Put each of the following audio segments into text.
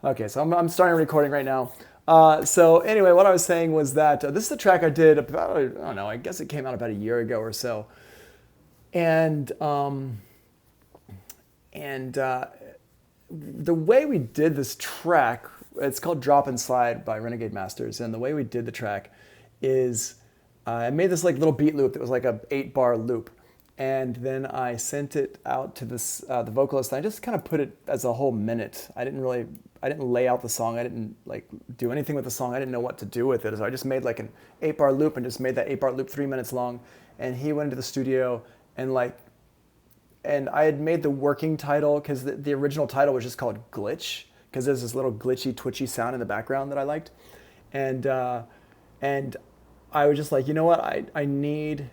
Okay, so I'm starting recording right now. So anyway, what I was saying was that this is a track I did about, I don't know, I guess it came out about a year ago or so. And the way we did this track, it's called Drop and Slide by Renegade Masters. And the way we did the track is I made this like little beat loop that was like a 8-bar loop. And then I sent it out to this the vocalist. And I just kind of put it as a whole minute. I didn't lay out the song. I didn't like do anything with the song. I didn't know what to do with it. So I just made like an 8-bar loop and just made that 8-bar loop 3 minutes long. And he went into the studio and I had made the working title because the original title was just called Glitch because there's this little glitchy, twitchy sound in the background that I liked. And I was just like, you know what? I need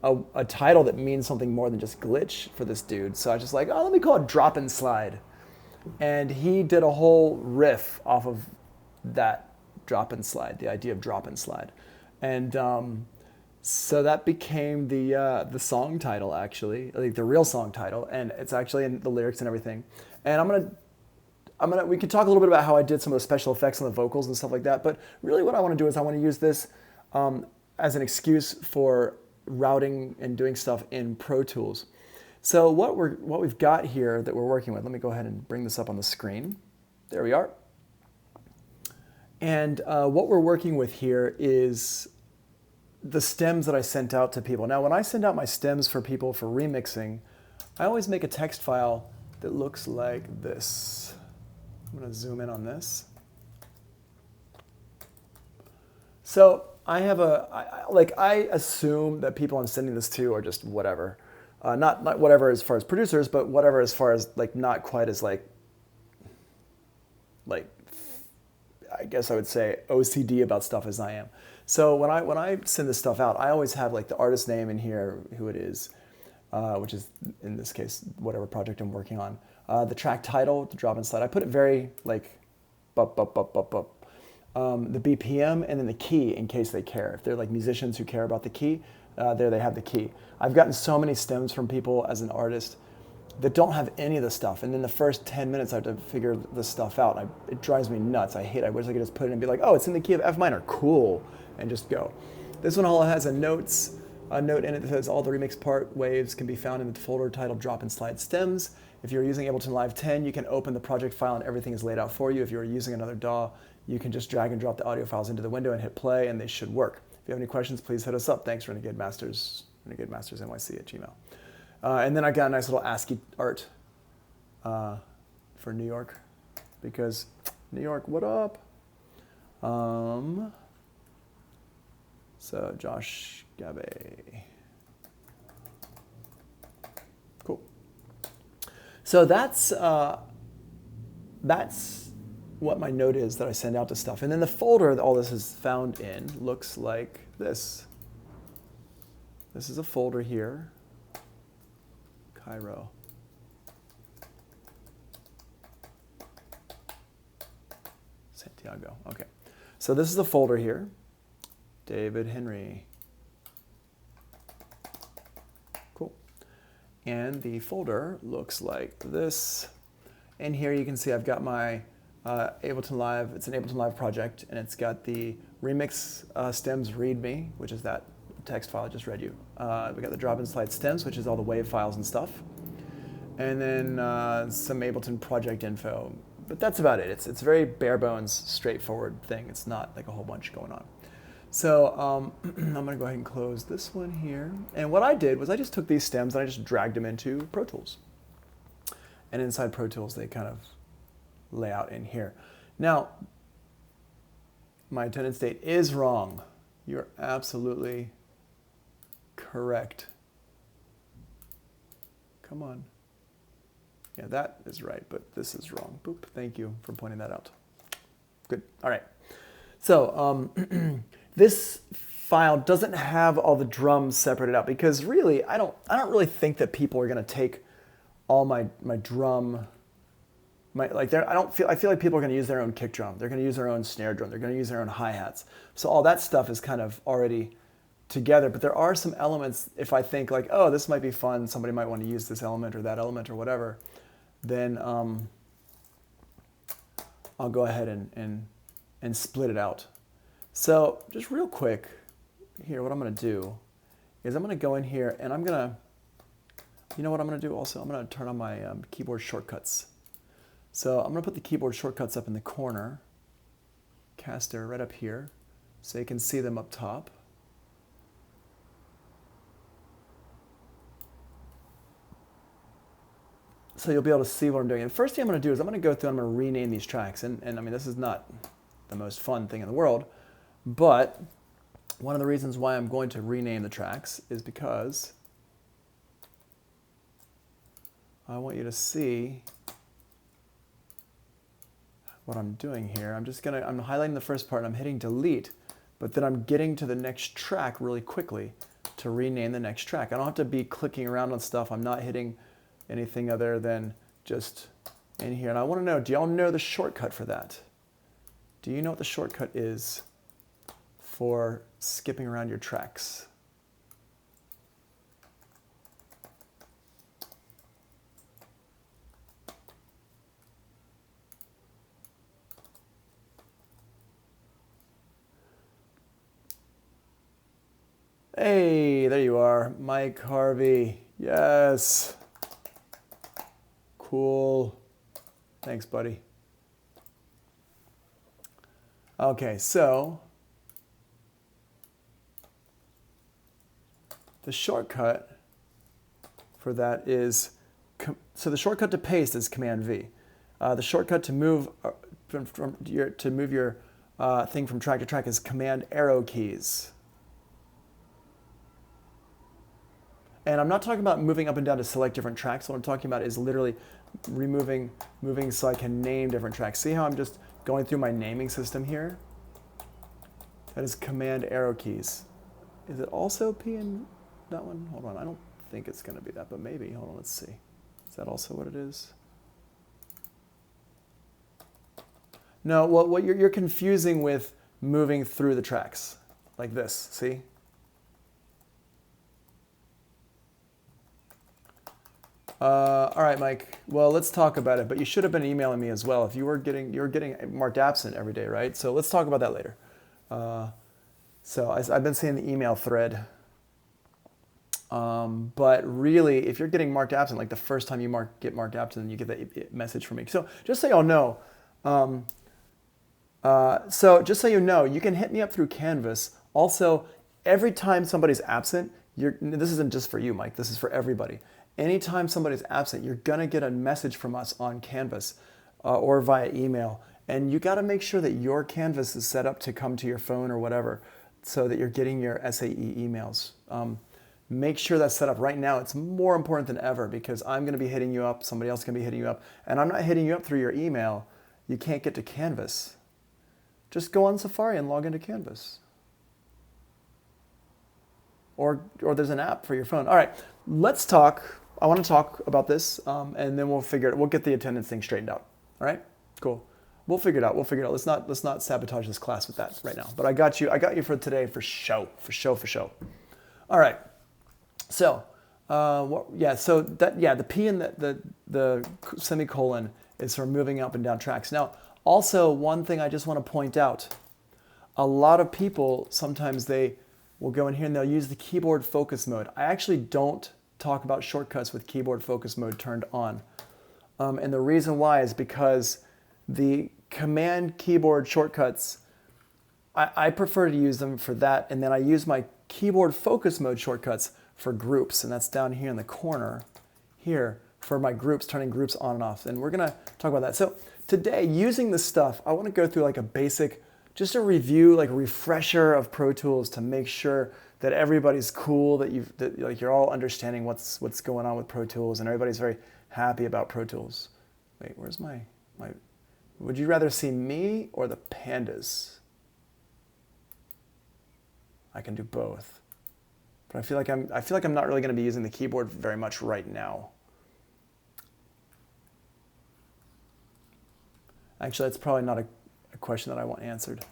a title that means something more than just glitch for this dude. So I was just like, oh, let me call it Drop and Slide. And he did a whole riff off of that drop and slide, the idea of drop and slide. And so that became the song title, actually, like the real song title. And it's actually in the lyrics and everything. And we could talk a little bit about how I did some of the special effects on the vocals and stuff like that. But really what I want to do is I want to use this as an excuse for routing and doing stuff in Pro Tools. So what we've got here that we're working with, let me go ahead and bring this up on the screen. There we are. And what we're working with here is the stems that I sent out to people. Now, when I send out my stems for people for remixing, I always make a text file that looks like this. I'm going to zoom in on this. So I have I assume that people I'm sending this to are just whatever. Not whatever as far as producers, but whatever as far as like not quite as like I guess I would say OCD about stuff as I am. So when I send this stuff out, I always have like the artist name in here, who it is, which is in this case whatever project I'm working on. The track title, the drop and slide. I put it very like bup bup bup bup bup. The BPM and then the key in case they care. If they're like musicians who care about the key, there they have the key. I've gotten so many stems from people as an artist that don't have any of the stuff. And then the first 10 minutes I have to figure this stuff out. It drives me nuts. I wish I could just put it and be like, oh, it's in the key of F minor, cool, and just go. This one all has a note in it that says all the remix part waves can be found in the folder titled Drop and Slide Stems. If you're using Ableton Live 10, you can open the project file and everything is laid out for you. If you're using another DAW, you can just drag and drop the audio files into the window and hit play, and they should work. If you have any questions, please hit us up. Thanks, Renegade Masters, RenegadeMastersNYC@gmail. And then I got a nice little ASCII art for New York, because New York, what up? So Josh Gabe. Cool. So that's what my note is that I send out to stuff. And then the folder that all this is found in looks like this. This is a folder here. Cairo. Santiago. Okay. So this is the folder here. David Henry. Cool. And the folder looks like this. And here you can see I've got my Ableton Live. It's an Ableton Live project, and it's got the remix stems README, which is that text file I just read you. We got the drop and slide stems, which is all the wave files and stuff. And then some Ableton project info. But that's about it. It's very bare bones, straightforward thing. It's not like a whole bunch going on. So I'm going to go ahead and close this one here. And what I did was I just took these stems and I just dragged them into Pro Tools. And inside Pro Tools, they kind of lay out in here. Now, my attendance date is wrong. You're absolutely correct. Come on. Yeah, that is right, but this is wrong. Boop. Thank you for pointing that out. Good. All right. So this file doesn't have all the drums separated out because really, I don't really think that people are going to take all my drum. I feel like people are going to use their own kick drum. They're going to use their own snare drum. They're going to use their own hi-hats. So all that stuff is kind of already together. But there are some elements, if I think like, oh, this might be fun, somebody might want to use this element or that element or whatever, then I'll I'll go ahead and split it out. So just real quick here, what I'm going to do is I'm going to go in here and I'm going to, you know what I'm going to do also? I'm going to turn on my keyboard shortcuts. So I'm going to put the keyboard shortcuts up in the corner, caster right up here, so you can see them up top. So you'll be able to see what I'm doing. And the first thing I'm going to do is I'm going to go through and I'm going to rename these tracks. And I mean, this is not the most fun thing in the world, but one of the reasons why I'm going to rename the tracks is because I want you to see what I'm doing here. I'm highlighting the first part and I'm hitting delete, but then I'm getting to the next track really quickly to rename the next track. I don't have to be clicking around on stuff. I'm not hitting anything other than just in here. And I want to know, do y'all know the shortcut for that? Do you know what the shortcut is for skipping around your tracks? Hey, there you are, Mike Harvey. Yes. Cool. Thanks, buddy. Okay, so the shortcut for that is, so the shortcut to paste is Command V. The shortcut to move your thing from track to track is Command arrow keys. And I'm not talking about moving up and down to select different tracks. What I'm talking about is literally moving so I can name different tracks. See how I'm just going through my naming system here? That is Command arrow keys. Is it also P in that one? Hold on, I don't think it's going to be that, but maybe. Hold on, let's see. Is that also what it is? No, well, what you're confusing with moving through the tracks, like this, see? All right, Mike. Well, let's talk about it. But you should have been emailing me as well. If you were getting marked absent every day, right? So let's talk about that later. I've been seeing the email thread. But really, if you're getting marked absent, like the first time you get marked absent, you get that message from me. So just so y'all know, just so you know, you can hit me up through Canvas. Also, every time somebody's absent, this isn't just for you, Mike. This is for everybody. Anytime somebody's absent, you're going to get a message from us on Canvas or via email. And you got to make sure that your Canvas is set up to come to your phone or whatever so that you're getting your SAE emails. Make sure that's set up right now. It's more important than ever because I'm going to be hitting you up, somebody else is going to be hitting you up, and I'm not hitting you up through your email. You can't get to Canvas. Just go on Safari and log into Canvas. Or there's an app for your phone. All right, let's talk. I want to talk about this, and then we'll get the attendance thing straightened out. All right, cool. We'll figure it out. Let's not sabotage this class with that right now. But I got you for today for show. All right. So, the P and the semicolon is for moving up and down tracks. Now, also one thing I just want to point out, a lot of people sometimes they will go in here and they'll use the keyboard focus mode. I actually don't talk about shortcuts with keyboard focus mode turned on. And the reason why is because the command keyboard shortcuts, I prefer to use them for that. And then I use my keyboard focus mode shortcuts for groups. And that's down here in the corner here for my groups, turning groups on and off. And we're going to talk about that. So today, using this stuff, I want to go through like a basic, just a review, like a refresher of Pro Tools to make sure that everybody's cool, that you're all understanding what's going on with Pro Tools, and everybody's very happy about Pro Tools. Wait, where's my? Would you rather see me or the pandas? I can do both, but I feel like I'm not really going to be using the keyboard very much right now. Actually, that's probably not a question that I want answered.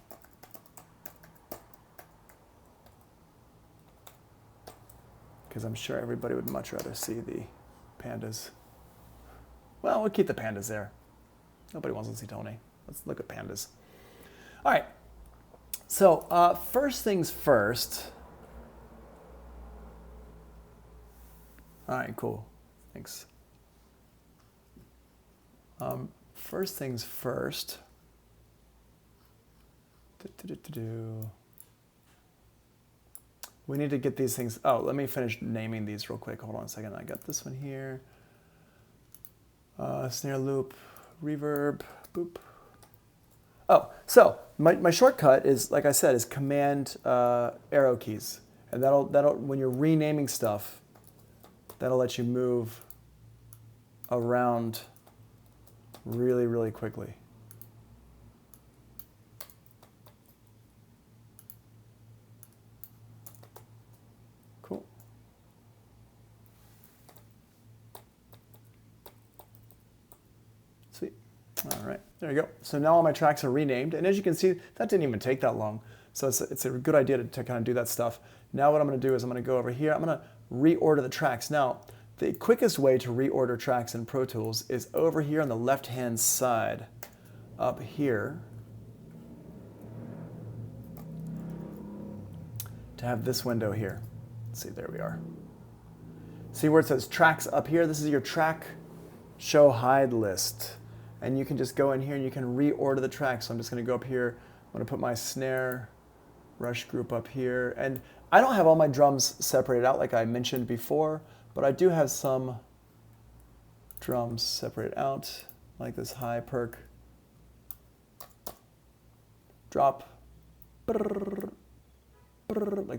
Because I'm sure everybody would much rather see the pandas. Well, we'll keep the pandas there. Nobody wants to see Tony. Let's look at pandas. All right. So first things first. All right, cool. Thanks. First things first. We need to get these things. Oh, let me finish naming these real quick. Hold on a second. I got this one here. Snare loop, reverb, boop. Oh, so my shortcut is, like I said, is Command arrow keys, and that'll when you're renaming stuff, that'll let you move around really, really quickly. Cool. Sweet. All right, there you go. So now all my tracks are renamed, and as you can see, that didn't even take that long. So it's a good idea to kind of do that stuff. Now what I'm going to do is I'm going to go over here. I'm going to reorder the tracks. Now, the quickest way to reorder tracks in Pro Tools is over here on the left-hand side, up here, to have this window here. Let's see, there we are. See where it says tracks up here? This is your track show hide list. And you can just go in here and you can reorder the tracks. So I'm just going to go up here. I'm going to put my snare rush group up here. And I don't have all my drums separated out like I mentioned before, but I do have some drums separated out, like this high perk, drop, like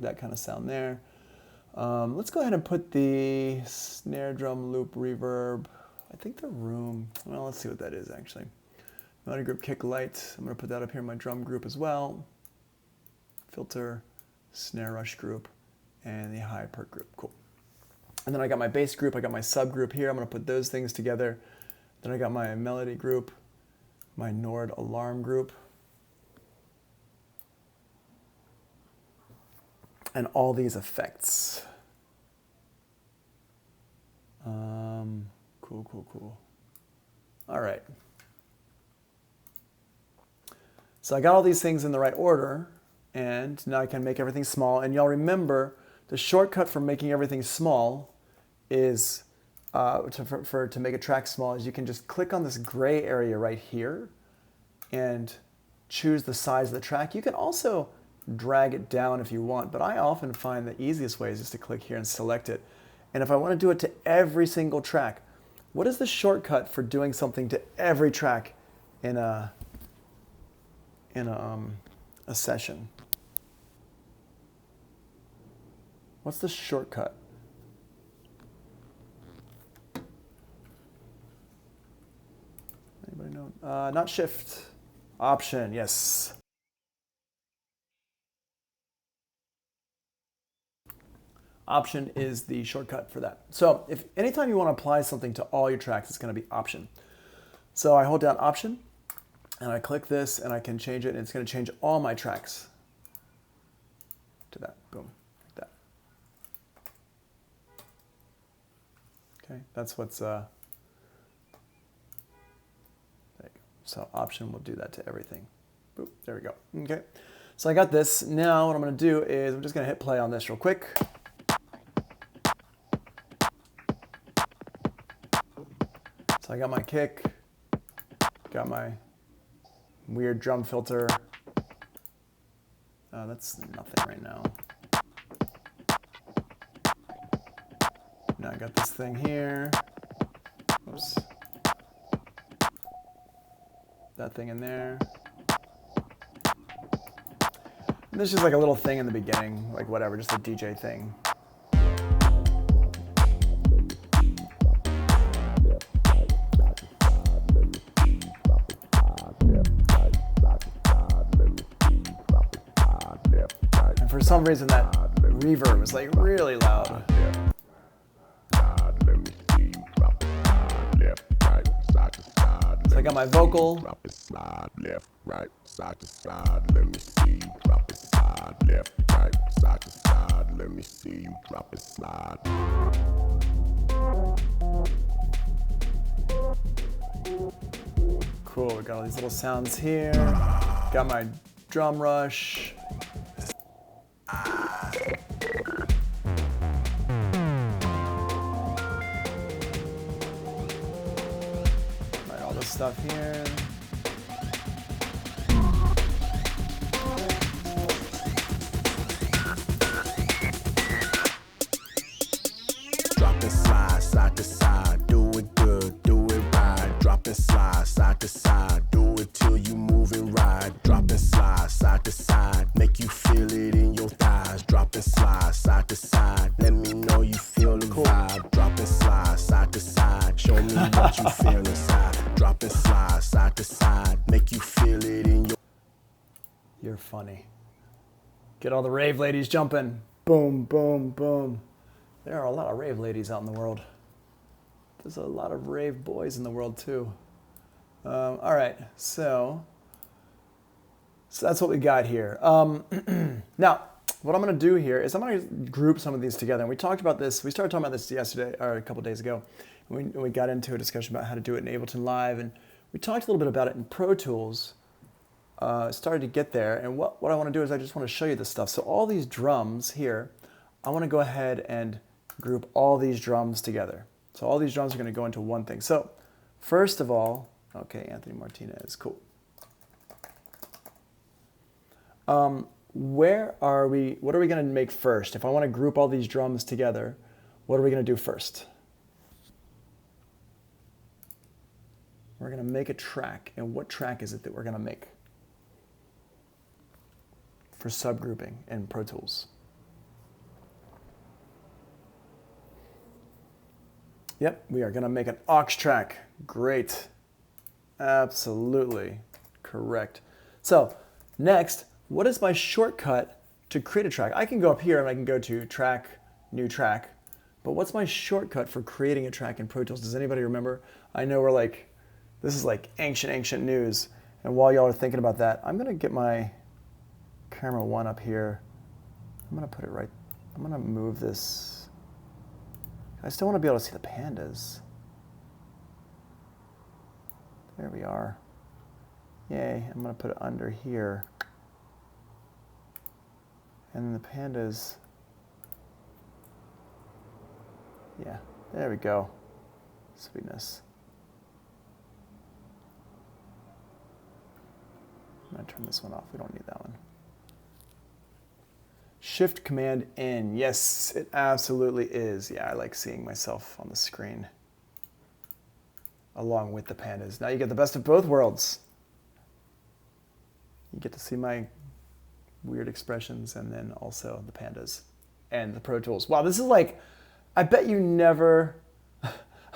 that kind of sound there. Let's go ahead and put the snare drum loop reverb. I think the room, well, let's see what that is actually. Melody group kick light. I'm going to put that up here in my drum group as well. Filter, snare rush group, and the high perk group. Cool. And then I got my bass group, I got my subgroup here. I'm going to put those things together. Then I got my melody group, my Nord alarm group, and all these effects. Cool. All right. So I got all these things in the right order, and now I can make everything small. And y'all remember, the shortcut for making everything small is, to make a track small, is you can just click on this gray area right here and choose the size of the track. You can also drag it down if you want, but I often find the easiest way is just to click here and select it. And if I want to do it to every single track, what is the shortcut for doing something to every track in a session? What's the shortcut? Anybody know? Not shift. Option, yes. Option is the shortcut for that. So if anytime you want to apply something to all your tracks, it's going to be Option. So I hold down Option, and I click this, and I can change it, and it's going to change all my tracks to that. Boom, like that. Okay, that's what's, there you go. So Option will do that to everything. Boop, there we go. Okay, so I got this. Now what I'm going to do is I'm just going to hit play on this real quick. So I got my kick, got my weird drum filter. That's nothing right now. Now I got this thing here. Oops. That thing in there. And this is just like a little thing in the beginning, like whatever, just a DJ thing. For some reason that reverb was like really loud. So I got my vocal. Drop it, slide, left, right, side to side, let me see you drop it, slide, left, right, side to side, let me see you drop it, slide. Cool, we got all these little sounds here. Got my drum rush. Right, all this stuff here. Drop and slide, side to side, do it good, do it right. Drop and slide, side to side, do it till you move and ride. Drop and slide, side to side, make you feel it in your thighs. Drop and slide, side to side, let me know you feel the vibe. Drop and slide, side to side, show me what you feel inside. Drop and slide, side to side, make you feel it in your... You're funny. Get all the rave ladies jumping. Boom, boom, boom. There are a lot of rave ladies out in the world. There's a lot of rave boys in the world too. All right, so that's what we got here. Now, what I'm going to do here is I'm going to group some of these together. And we talked about this. We started talking about this yesterday or a couple days ago. And we got into a discussion about how to do it in Ableton Live, and we talked a little bit about it in Pro Tools. Started to get there, and what I want to do is I just want to show you this stuff. So all these drums here, I want to go ahead and group all these drums together. So all these drums are going to go into one thing. So first of all, okay, Anthony Martinez, cool. What are we going to make first? If I want to group all these drums together, what are we going to do first? We're going to make a track. And what track is it that we're going to make for subgrouping in Pro Tools? Yep, we are going to make an aux track. Great. Absolutely correct. So next, what is my shortcut to create a track? I can go up here and I can go to track, new track. But what's my shortcut for creating a track in Pro Tools? Does anybody remember? I know we're like, this is like ancient news. And while y'all are thinking about that, I'm going to get my camera one up here. I'm going to put it right. I'm going to move this. I still want to be able to see the pandas. There we are. Yay, I'm going to put it under here. And then the pandas. Yeah, there we go. Sweetness. I'm going to turn this one off. We don't need that one. Shift Command N. Yes, it absolutely is. Yeah, I like seeing myself on the screen along with the pandas. Now you get the best of both worlds. You get to see my weird expressions and then also the pandas and the Pro Tools. Wow, this is like, I bet you never,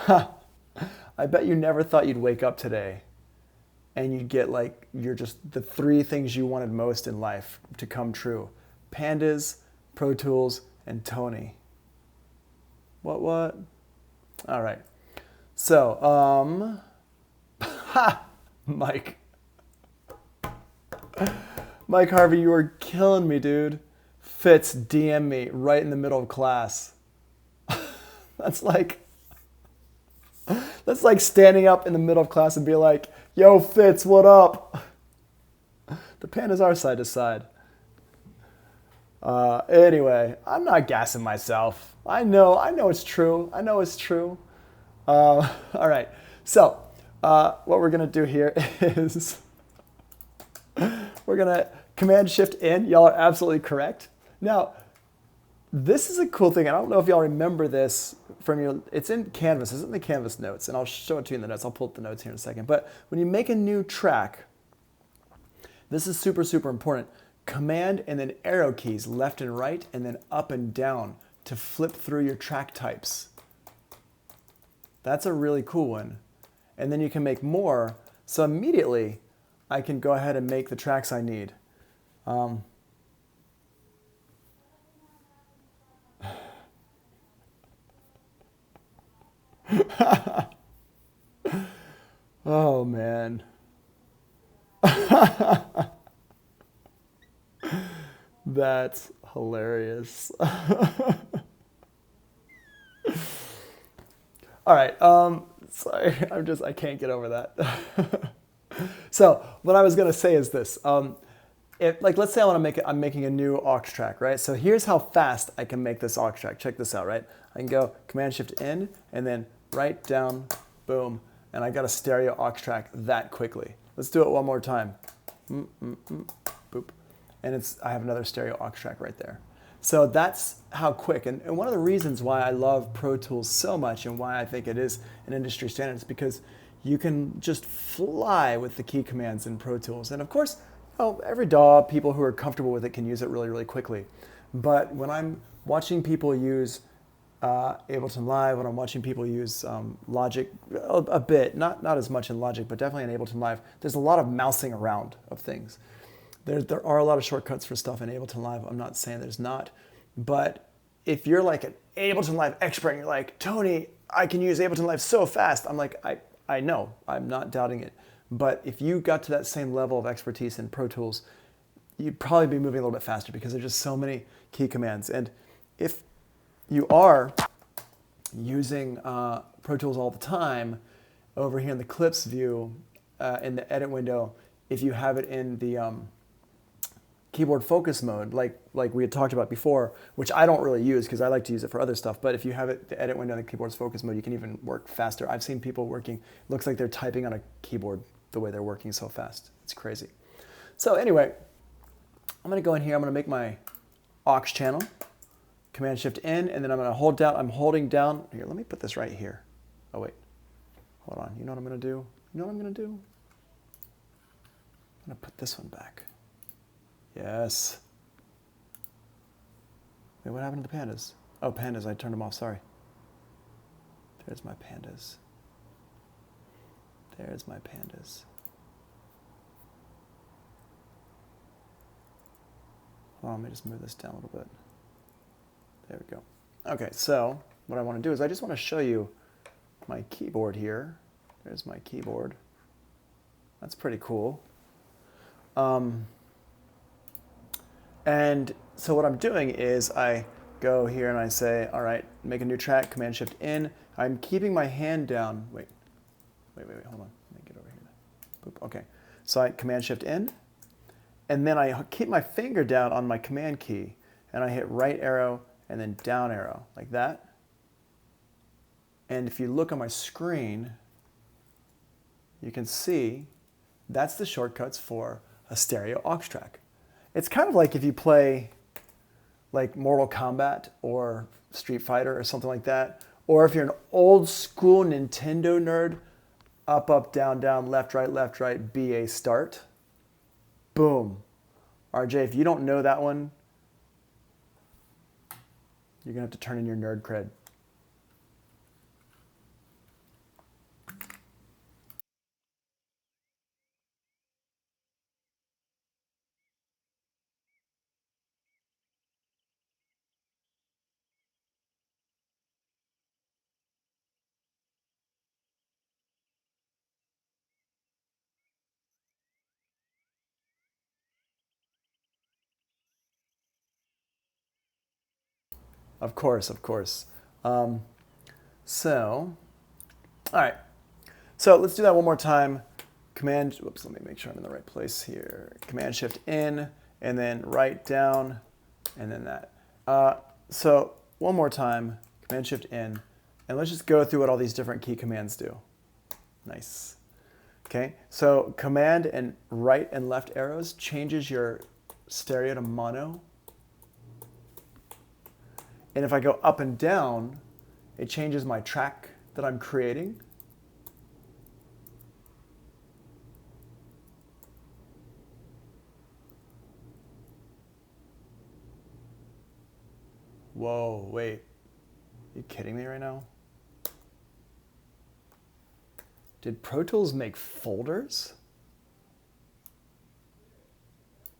I bet you never thought you'd wake up today and you'd get like, you're just the three things you wanted most in life to come true. Pandas, Pro Tools, and Tony. What? All right. So, Mike. Mike Harvey, you are killing me, dude. Fitz, DM me right in the middle of class. That's like standing up in the middle of class and be like, yo, Fitz, what up? The pandas are side to side. Anyway, I'm not gassing myself. I know it's true. I know it's true. All right. So, what we're going to do here is we're going to Command Shift N. Y'all are absolutely correct. Now, this is a cool thing. I don't know if y'all remember this from your, it's in Canvas. It's in the Canvas notes, and I'll show it to you in the notes. I'll pull up the notes here in a second. But when you make a new track, this is super, super important. Command and then arrow keys, left and right, and then up and down to flip through your track types. That's a really cool one. And then you can make more. So immediately, I can go ahead and make the tracks I need. Oh, man. That's hilarious. All right. Sorry, I can't get over that. So what I was gonna say is this. Like, let's say I want to I'm making a new aux track, right? So here's how fast I can make this aux track. Check this out, right? I can go Command Shift in and then right down, boom, and I got a stereo aux track that quickly. Let's do it one more time. Boop, and I have another stereo aux track right there. So that's how quick. And one of the reasons why I love Pro Tools so much and why I think it is an industry standard is because you can just fly with the key commands in Pro Tools. And of course, every DAW, people who are comfortable with it can use it really, really quickly. But when I'm watching people use Ableton Live, when I'm watching people use Logic a bit, not as much in Logic, but definitely in Ableton Live, there's a lot of mousing around of things. There are a lot of shortcuts for stuff in Ableton Live. I'm not saying there's not. But if you're like an Ableton Live expert and you're like, Tony, I can use Ableton Live so fast, I'm like, I know, I'm not doubting it. But if you got to that same level of expertise in Pro Tools, you'd probably be moving a little bit faster because there's just so many key commands. And if you are using Pro Tools all the time, over here in the clips view, in the edit window, if you have it in the keyboard focus mode, like we had talked about before, which I don't really use because I like to use it for other stuff, but if you have it, the edit window in the keyboard's focus mode, you can even work faster. I've seen people working, looks like they're typing on a keyboard the way they're working so fast. It's crazy. So anyway, I'm gonna go in here, I'm gonna make my aux channel, Command Shift in, and then I'm gonna hold down, I'm holding down, here, let me put this right here. Oh wait, hold on, you know what I'm gonna do? You know what I'm gonna do? I'm gonna put this one back. Yes. Wait, what happened to the pandas? Oh, pandas, I turned them off, sorry. There's my pandas. There's my pandas. Hold on, let me just move this down a little bit. There we go. Okay, so what I want to do is I just want to show you my keyboard here. There's my keyboard. That's pretty cool. And so what I'm doing is I go here and I say, all right, make a new track, Command Shift in. I'm keeping my hand down. Wait, hold on. Let me get over here. Boop. Okay, so I Command Shift in, and then I keep my finger down on my Command key, and I hit right arrow and then down arrow, like that. And if you look on my screen, you can see that's the shortcuts for a stereo aux track. It's kind of like if you play like Mortal Kombat or Street Fighter or something like that, or if you're an old school Nintendo nerd, up, up, down, down, left, right, BA start. Boom. RJ, if you don't know that one, you're gonna have to turn in your nerd cred. Of course, of course. So, all right. So let's do that one more time. Command, whoops, let me make sure I'm in the right place here. Command Shift in, and then right down, and then that. So one more time, Command Shift in, and let's just go through what all these different key commands do. Nice. Okay, so Command and right and left arrows changes your stereo to mono. And if I go up and down, it changes my track that I'm creating. Whoa, wait. Are you kidding me right now? Did Pro Tools make folders?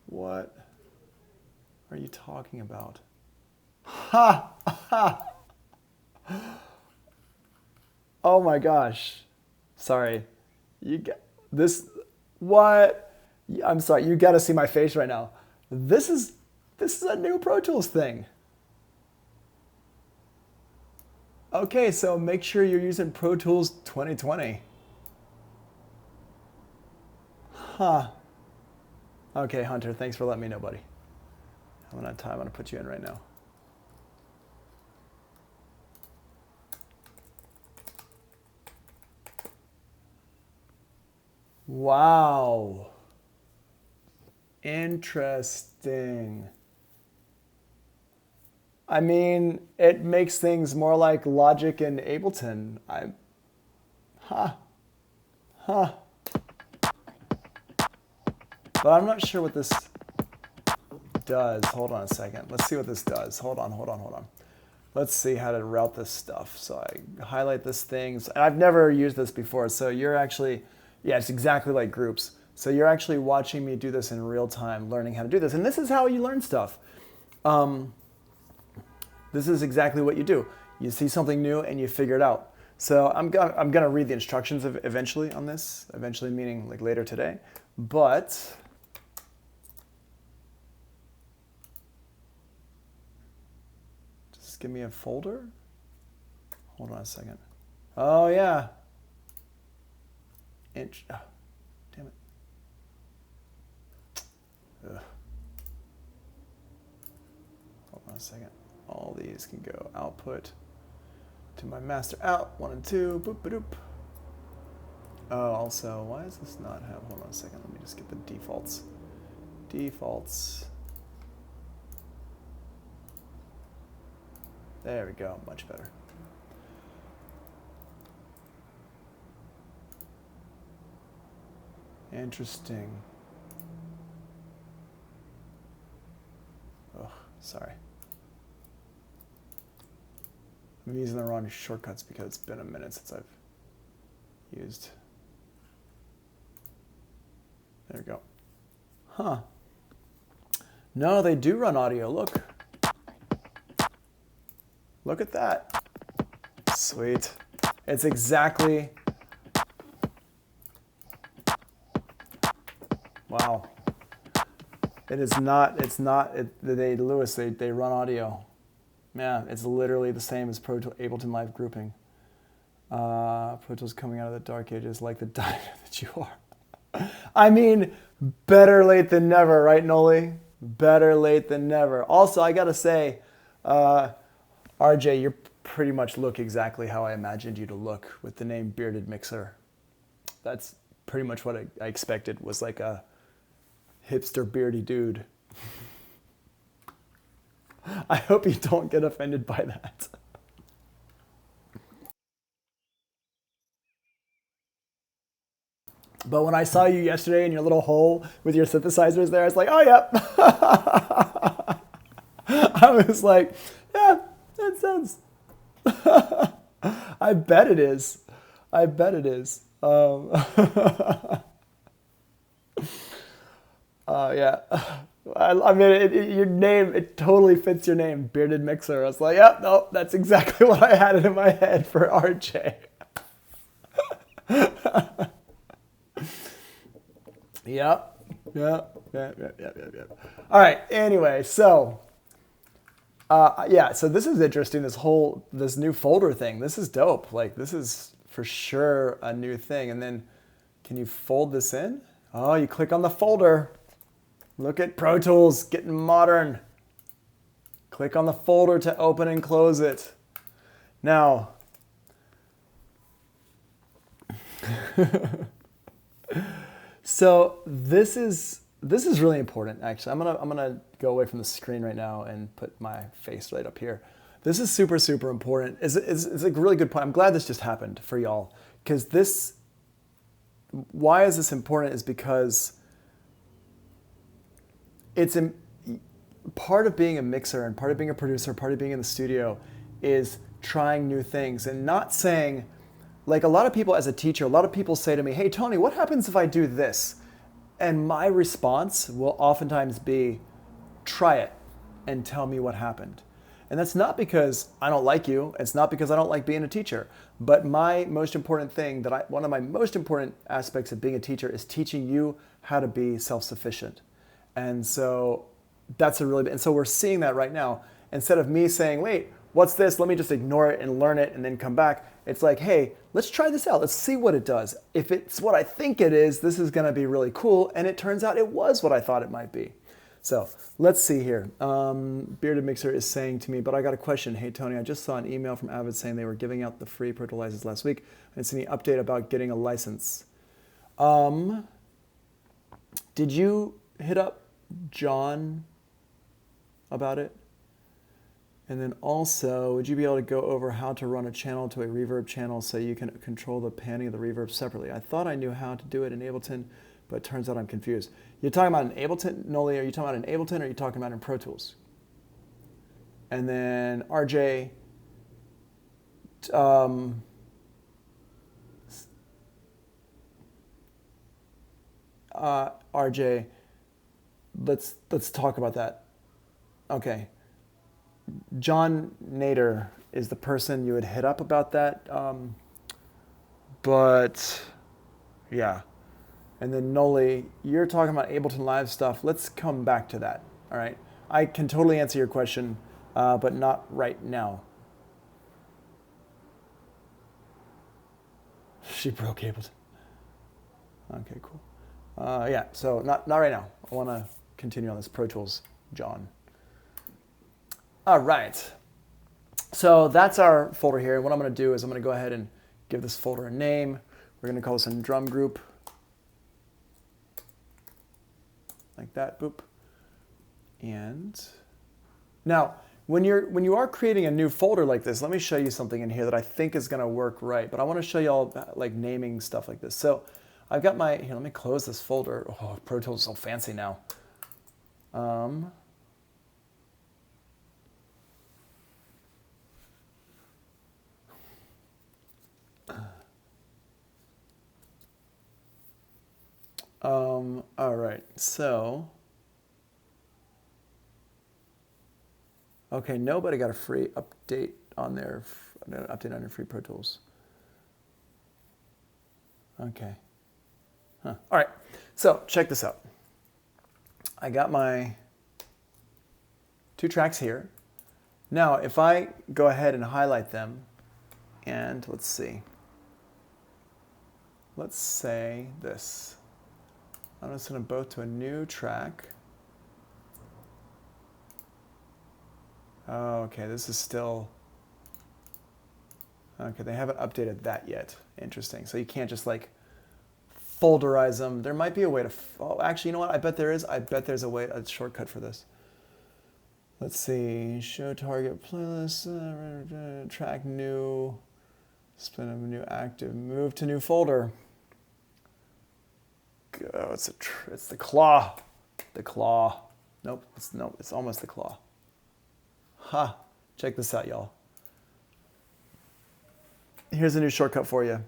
What are you talking about? Ha! Ha! Oh my gosh. Sorry. You get this. What? I'm sorry. You got to see my face right now. This is a new Pro Tools thing. Okay, so make sure you're using Pro Tools 2020. Huh. Okay, Hunter, thanks for letting me know, buddy. I'm gonna put you in right now. Wow. Interesting. I mean, it makes things more like Logic and Ableton. Huh. But I'm not sure what this does. Hold on a second. Let's see what this does. Hold on. Let's see how to route this stuff. So I highlight this thing. And I've never used this before. So you're actually, yeah, it's exactly like groups. So you're actually watching me do this in real time, learning how to do this. And this is how you learn stuff. This is exactly what you do. You see something new and you figure it out. So I'm gonna read the instructions eventually on this, eventually meaning like later today. But just give me a folder. Hold on a second. Oh yeah. Damn it. Ugh. Hold on a second. All these can go output to my master out, 1 and 2, boop, ba doop. Oh, also, why does this not have, hold on a second, let me just get the defaults. Defaults. There we go, much better. Interesting. Oh, sorry. I'm using the wrong shortcuts because it's been a minute since I've used. There we go. Huh. No, they do run audio. Look. Look at that. Sweet. It's exactly. Wow. It is not, they run audio. Yeah, it's literally the same as Ableton Live grouping. Pro Tools coming out of the dark ages like the diamond that you are. I mean, better late than never, right, Noli? Better late than never. Also, I gotta say, RJ, you pretty much look exactly how I imagined you to look with the name Bearded Mixer. That's pretty much what I expected, was like a hipster beardy dude. I hope you don't get offended by that. But when I saw you yesterday in your little hole with your synthesizers there, I was like, oh, yep. I was like, yeah, that sounds. I bet it is. I bet it is. Yeah. I mean, your name, it totally fits your name, Bearded Mixer. I was like, yep, no, that's exactly what I had in my head for RJ. Yep. All right, anyway, so, yeah, so this is interesting, this new folder thing. This is dope. Like, this is for sure a new thing. And then, can you fold this in? Oh, you click on the folder. Look at Pro Tools, getting modern. Click on the folder to open and close it. Now, so this is really important, actually. I'm gonna go away from the screen right now and put my face right up here. This is super, super important. It's a really good point. I'm glad this just happened for y'all, because why is this important is because it's part of being a mixer and part of being a producer, part of being in the studio is trying new things and not saying, like a lot of people as a teacher, a lot of people say to me, hey, Tony, what happens if I do this? And my response will oftentimes be, try it and tell me what happened. And that's not because I don't like you. It's not because I don't like being a teacher. But my most important thing, one of my most important aspects of being a teacher is teaching you how to be self-sufficient. And so that's and so we're seeing that right now. Instead of me saying, wait, what's this? Let me just ignore it and learn it and then come back. It's like, hey, let's try this out. Let's see what it does. If it's what I think it is, this is going to be really cool. And it turns out it was what I thought it might be. So let's see here. Bearded Mixer is saying to me, but I got a question. Hey, Tony, I just saw an email from Avid saying they were giving out the free Pro Tool license last week. I didn't see any update about getting a license. Did you hit up John about it? And then also, would you be able to go over how to run a channel to a reverb channel so you can control the panning of the reverb separately? I thought I knew how to do it in Ableton, but it turns out I'm confused. You're talking about in Ableton, Noli, are you talking about in Ableton or are you talking about in Pro Tools? And then RJ, RJ, let's talk about that. Okay. John Nader is the person you would hit up about that. But yeah. And then Noli, you're talking about Ableton Live stuff. Let's come back to that. All right. I can totally answer your question, but not right now. She broke Ableton. Okay, cool. Yeah, so not right now. I want to continue on this Pro Tools, John. All right. So that's our folder here. And what I'm going to do is I'm going to go ahead and give this folder a name. We're going to call this a drum group. Like that, boop. And now, when you are creating a new folder like this, let me show you something in here that I think is going to work right. But I want to show you all like naming stuff like this. So I've got my, here, let me close this folder. Oh, Pro Tools is so fancy now. All right, so, okay, nobody got a free update on their, update on their free Pro Tools. Okay. Huh. All right, so check this out. I got my 2 tracks here. Now, if I go ahead and highlight them, and let's see. Let's say this. I'm going to send them both to a new track. Oh, okay, this is still, okay, they haven't updated that yet. Interesting. So you can't just like folderize them. There might be a way to, oh, actually, you know what? I bet there is. I bet there's a shortcut for this. Let's see, show target playlist, track new, spin up a new active, move to new folder. Oh, it's the claw. The claw. Nope, it's almost the claw. Ha, check this out, y'all. Here's a new shortcut for you.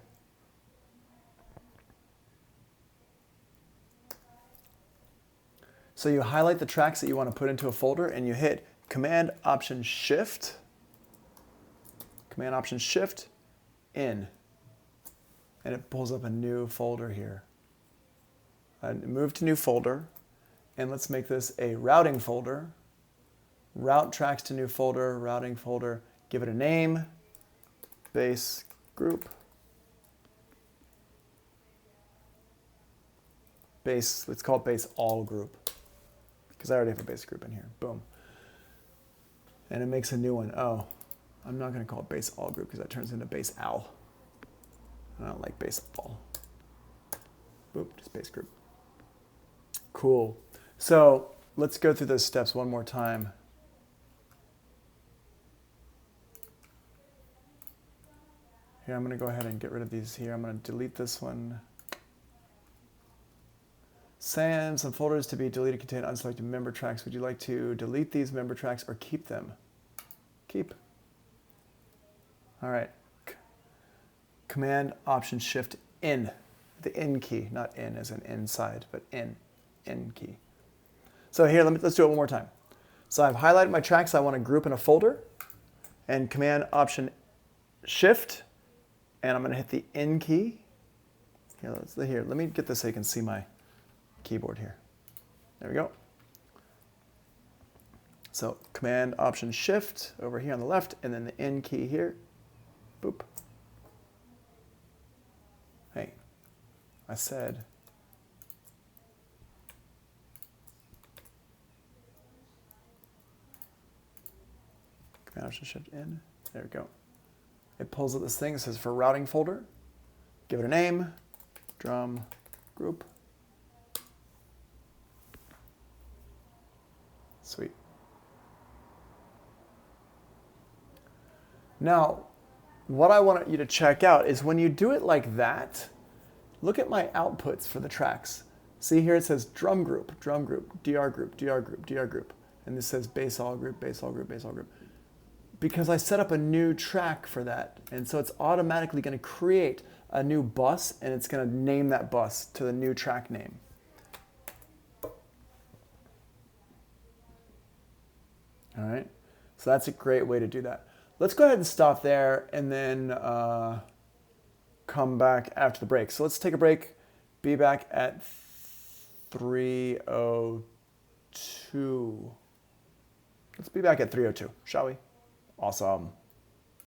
So you highlight the tracks that you want to put into a folder and you hit Command Option Shift, in, and it pulls up a new folder here. Move to new folder, and let's make this a routing folder. Route tracks to new folder, routing folder, give it a name, bass group, bass, let's call it bass all group, because I already have a bass group in here, boom. And it makes a new one. Oh, I'm not gonna call it bass all group because that turns into bass al. I don't like bass all. Boop, just bass group. Cool. So let's go through those steps one more time. Here, I'm going to go ahead and get rid of these here. I'm going to delete this one. Send some folders to be deleted contain unselected member tracks. Would you like to delete these member tracks or keep them? Keep. All right. Command Option Shift in. The in key, not in as in inside, but in key. So here, let's do it one more time. So I've highlighted my tracks I want to group in a folder, and Command Option Shift, and I'm going to hit the in key. Here, let me get this so you can see my keyboard here. There we go. So Command Option Shift over here on the left, and then the in key here. Boop. I said. Command Option Shift in. There we go. It pulls up this thing. It says for routing folder. Give it a name. Drum group. Sweet. Now, what I want you to check out is when you do it like that, look at my outputs for the tracks. See here it says drum group, DR group, DR group, DR group. And this says bass all group, bass all group, bass all group. Because I set up a new track for that. And so it's automatically going to create a new bus, and it's going to name that bus to the new track name. All right, so that's a great way to do that. Let's go ahead and stop there and then come back after the break. So let's take a break, be back at 3:02. Let's be back at 3:02, shall we? Awesome.